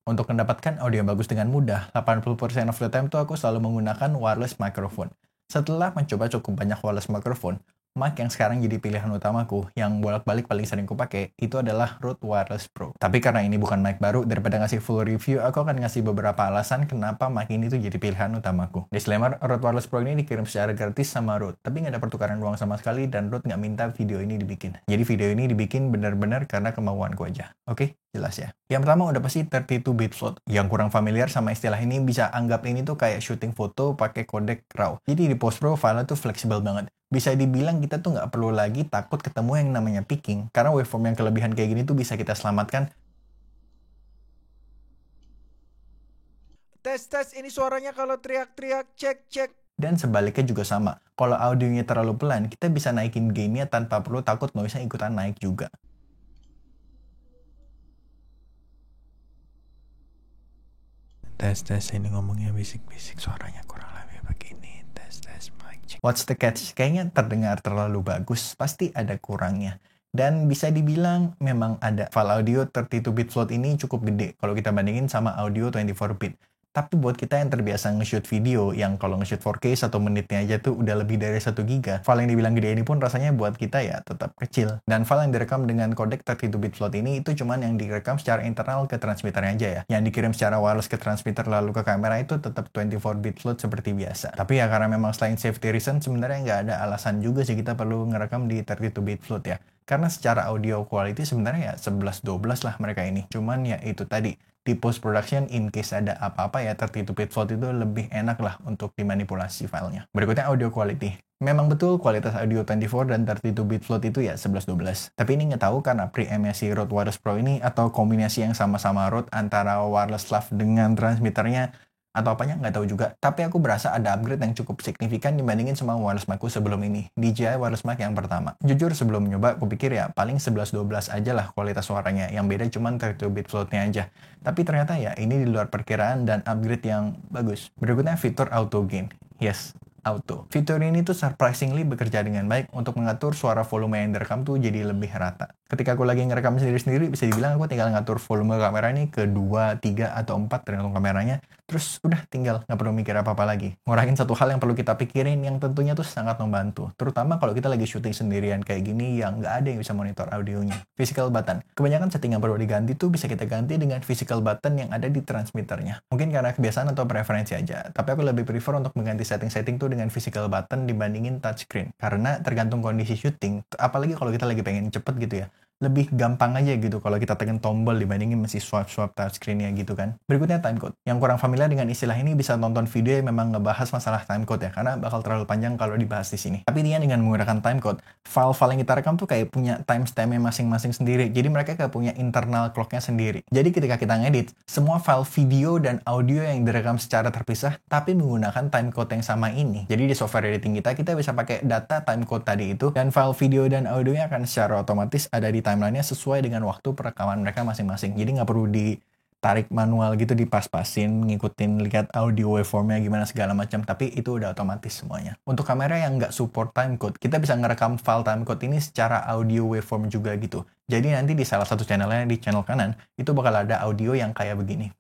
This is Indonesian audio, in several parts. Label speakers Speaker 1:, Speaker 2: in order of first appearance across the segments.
Speaker 1: Untuk mendapatkan audio yang bagus dengan mudah, 80% of the time tuh aku selalu menggunakan wireless microphone. Setelah mencoba cukup banyak wireless microphone, mic yang sekarang jadi pilihan utamaku, yang bolak-balik paling sering kupakai, itu adalah Rode Wireless Pro. Tapi karena ini bukan mic baru, daripada ngasih full review, aku akan ngasih beberapa alasan kenapa mic ini tuh jadi pilihan utamaku. Disclaimer, Rode Wireless Pro ini dikirim secara gratis sama Rode, tapi nggak ada pertukaran uang sama sekali, dan Rode nggak minta video ini dibikin. Jadi video ini dibikin benar-benar karena kemauanku aja. Oke, jelas ya. Yang pertama udah pasti 32-bit float. Yang kurang familiar sama istilah ini bisa anggap ini tuh kayak shooting foto pakai kodek RAW. Jadi di post pro file tuh fleksibel banget. Bisa dibilang kita tuh nggak perlu lagi takut ketemu yang namanya peaking, karena waveform yang kelebihan kayak gini tuh bisa kita selamatkan.
Speaker 2: Tes, ini suaranya kalau teriak-teriak, cek.
Speaker 1: Dan sebaliknya juga sama. Kalau audionya terlalu pelan, kita bisa naikin gainnya tanpa perlu takut noise-nya ikutan naik juga. Tes, ini ngomongnya bisik-bisik, suaranya kurang lebih begini. Tes, mic check. What's the catch? Kayaknya terdengar terlalu bagus, pasti ada kurangnya. Dan bisa dibilang memang ada. File audio 32-bit float ini cukup gede kalau kita bandingin sama audio 24-bit. Tapi buat kita yang terbiasa nge-shoot video, yang kalau nge-shoot 4K 1 menitnya aja tuh udah lebih dari 1 giga, file yang dibilang gede ini pun rasanya buat kita ya tetap kecil. Dan file yang direkam dengan kodek 32-bit float ini itu cuman yang direkam secara internal ke transmitternya aja ya. Yang dikirim secara wireless ke transmitter lalu ke kamera itu tetap 24-bit float seperti biasa. Tapi ya karena memang selain safety reason, sebenarnya nggak ada alasan juga sih kita perlu ngerekam di 32-bit float ya. Karena secara audio quality sebenarnya ya 11-12 lah mereka ini. Cuman ya itu tadi, di post production in case ada apa-apa ya 32-bit float itu lebih enak lah untuk dimanipulasi filenya. Berikutnya audio quality. Memang betul kualitas audio 24 dan 32-bit float itu ya 11-12. Tapi ini nggak tahu karena preamp-nya si Rode Wireless Pro ini atau kombinasi yang sama-sama Rode antara wireless lav dengan transmitternya atau apanya nggak tahu juga. Tapi aku berasa ada upgrade yang cukup signifikan dibandingin sama wireless mic-ku sebelum ini, DJI wireless mic yang pertama. Jujur sebelum nyoba, aku pikir ya paling 11-12 aja lah kualitas suaranya, yang beda cuma 32-bit float-nya aja. Tapi ternyata ya ini di luar perkiraan dan upgrade yang bagus. Berikutnya fitur auto gain. Yes, auto. Fitur ini tuh surprisingly bekerja dengan baik untuk mengatur suara volume yang direkam tuh jadi lebih rata. Ketika aku lagi ngerekam sendiri-sendiri, bisa dibilang aku tinggal ngatur volume kamera ini ke 2, 3, atau 4 tergantung kameranya. Terus udah tinggal, nggak perlu mikir apa-apa lagi. Ngurangin satu hal yang perlu kita pikirin yang tentunya tuh sangat membantu. Terutama kalau kita lagi syuting sendirian kayak gini yang nggak ada yang bisa monitor audionya. Physical button. Kebanyakan setting yang perlu diganti tuh bisa kita ganti dengan physical button yang ada di transmitternya. Mungkin karena kebiasaan atau preferensi aja. Tapi aku lebih prefer untuk mengganti setting-setting tuh dengan physical button dibandingin touchscreen. Karena tergantung kondisi syuting, apalagi kalau kita lagi pengen cepet gitu ya, lebih gampang aja gitu kalau kita tekan tombol dibandingin masih swipe touchscreen-nya gitu kan. Berikutnya timecode. Yang kurang familiar dengan istilah ini bisa nonton video yang memang ngebahas masalah timecode ya, karena bakal terlalu panjang kalau dibahas di sini. Tapi dia dengan menggunakan timecode, file-file yang kita rekam tuh kayak punya timestamp-nya masing-masing sendiri. Jadi mereka kayak punya internal clock-nya sendiri. Jadi ketika kita ngedit, semua file video dan audio yang direkam secara terpisah tapi menggunakan timecode yang sama ini. Jadi di software editing kita bisa pakai data timecode tadi itu, dan file video dan audionya akan secara otomatis ada di timeline-nya sesuai dengan waktu perekaman mereka masing-masing. Jadi nggak perlu ditarik manual gitu, dipas-pasin, ngikutin lihat audio waveform-nya gimana segala macam, tapi itu udah otomatis semuanya. Untuk kamera yang nggak support timecode, kita bisa ngerekam file timecode ini secara audio waveform juga gitu. Jadi nanti di salah satu channelnya, di channel kanan, itu bakal ada audio yang kayak begini.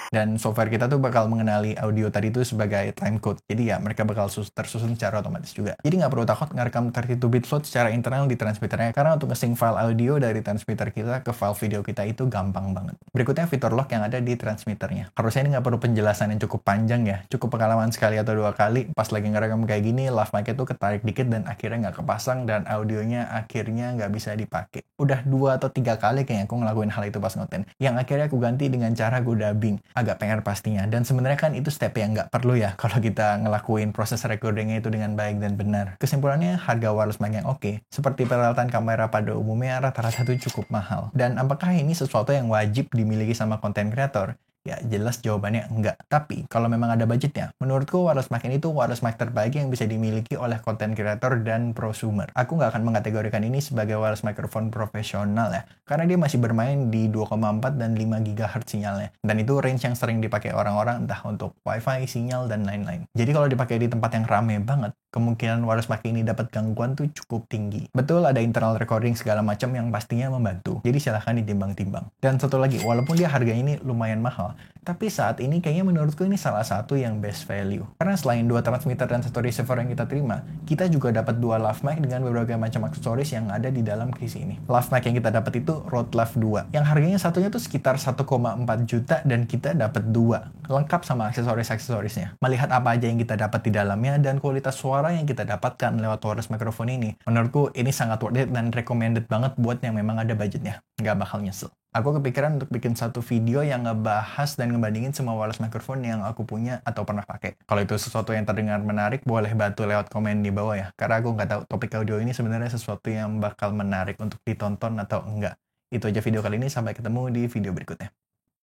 Speaker 1: Dan software kita tuh bakal mengenali audio tadi itu sebagai timecode. Jadi ya mereka bakal tersusun secara otomatis juga. Jadi nggak perlu takut ngerekam 32-bit float secara internal di transmitternya, karena untuk nge-sync file audio dari transmitter kita ke file video kita itu gampang banget. Berikutnya fitur lock yang ada di transmitternya. Harusnya ini nggak perlu penjelasan yang cukup panjang ya. Cukup pengalaman sekali atau 2 kali pas lagi ngerekam kayak gini, lav mic-nya tuh ketarik dikit dan akhirnya nggak kepasang dan audionya akhirnya nggak bisa dipakai. Udah 2 atau 3 kali kayaknya aku ngelakuin hal itu pas ngoten. Yang akhirnya aku ganti dengan cara gue dubbing. Agak PR pastinya, dan sebenarnya kan itu step yang nggak perlu ya kalau kita ngelakuin proses recordingnya itu dengan baik dan benar. Kesimpulannya, harga wireless mic yang oke, seperti peralatan kamera pada umumnya, rata-rata itu cukup mahal. Dan apakah ini sesuatu yang wajib dimiliki sama content creator? Ya jelas jawabannya enggak. Tapi kalau memang ada budgetnya, menurutku wireless mic ini tuh wireless mic terbaik yang bisa dimiliki oleh content creator dan prosumer. Aku nggak akan mengategorikan ini sebagai wireless microphone profesional ya, karena dia masih bermain di 2,4 dan 5 GHz sinyalnya. Dan itu range yang sering dipakai orang-orang entah untuk wifi, sinyal, dan lain-lain. Jadi kalau dipakai di tempat yang rame banget, kemungkinan wireless mic ini dapat gangguan tuh cukup tinggi. Betul ada internal recording segala macam yang pastinya membantu. Jadi silahkan ditimbang-timbang. Dan satu lagi, walaupun dia harga ini lumayan mahal, tapi saat ini kayaknya menurutku ini salah satu yang best value. Karena selain 2 transmitter dan 1 receiver yang kita terima, kita juga dapat 2 lav mic dengan berbagai macam aksesoris yang ada di dalam case ini. Lav mic yang kita dapat itu Rode Lav 2, yang harganya satunya tuh sekitar 1,4 juta dan kita dapat 2, lengkap sama aksesoris-aksesorisnya. Melihat apa aja yang kita dapat di dalamnya dan kualitas suara yang kita dapatkan lewat wireless microphone ini, menurutku ini sangat worth it dan recommended banget buat yang memang ada budgetnya. Nggak bakal nyesel. Aku kepikiran untuk bikin satu video yang ngebahas dan ngebandingin semua wireless microphone yang aku punya atau pernah pakai. Kalau itu sesuatu yang terdengar menarik, boleh bantu lewat komen di bawah ya. Karena aku nggak tahu topik audio ini sebenarnya sesuatu yang bakal menarik untuk ditonton atau enggak. Itu aja video kali ini, sampai ketemu di video berikutnya.